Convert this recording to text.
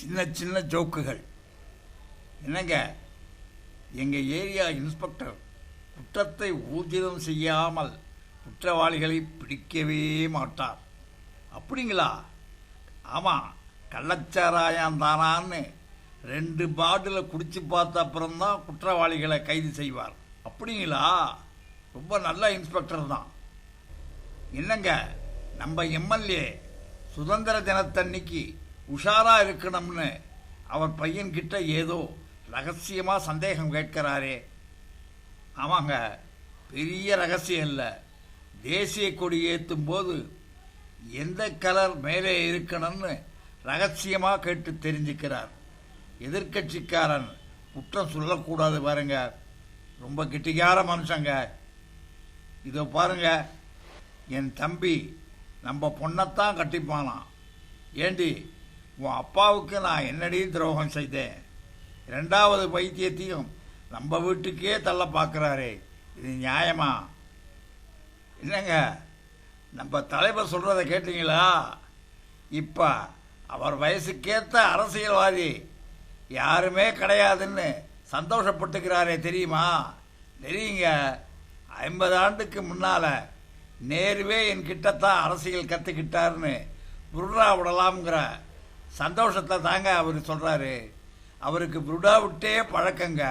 சின்ன சின்ன ஜோக்குகள். என்னங்க, எங்கள் ஏரியா இன்ஸ்பெக்டர் குற்றத்தை ஊர்ஜிதம் செய்யாமல் குற்றவாளிகளை பிடிக்கவே மாட்டார். அப்படிங்களா? ஆமாம், கள்ளச்சாராயம் தானான்னு 2 பாட்டிலை குடிச்சு பார்த்த அப்புறம்தான் குற்றவாளிகளை கைது செய்வார். அப்படிங்களா? ரொம்ப நல்ல இன்ஸ்பெக்டர் தான். என்னங்க, நம்ம எம்எல்ஏ சுதந்திர தினத்தன்னைக்கு உஷாராக இருக்கணும்னு அவர் பையன்கிட்ட ஏதோ ரகசியமாக சந்தேகம் கேட்கிறாரே. ஆமாங்க, பெரிய ரகசியம் இல்லை. தேசிய கொடி ஏற்றும் போது எந்த கலர் மேலே இருக்கணும்னு ரகசியமாக கேட்டு தெரிஞ்சுக்கிறார். எதிர்கட்சிக்காரன் குற்றம் சொல்லக்கூடாது பாருங்க. ரொம்ப கெட்டிக்கார மனுஷங்க. இதோ பாருங்க, என் தம்பி நம்ம பொண்ணைத்தான் கட்டிப்பானான். ஏண்டி, உன் அப்பாவுக்கு நான் என்னடி துரோகம் செய்தேன்? 2வது பைத்தியத்தையும் நம்ம வீட்டுக்கே தள்ள பார்க்குறாரே, இது நியாயமா? என்னங்க, நம்ம தலைவர் சொல்கிறத கேட்டீங்களா? இப்போ அவர் வயசுக்கேற்ற அரசியல்வாதி யாருமே கிடையாதுன்னு சந்தோஷப்பட்டுக்கிறாரே, தெரியுமா? தெரியுங்க. 50 ஆண்டுக்கு முன்னால் நேருவே என்கிட்டத்தான் அரசியல் கற்றுக்கிட்டாருன்னு புருடா விடலாம்ங்கிற சந்தோஷத்தை தாங்க அவர் சொல்கிறாரு. அவருக்கு புருடா விட்டே பழக்கங்க.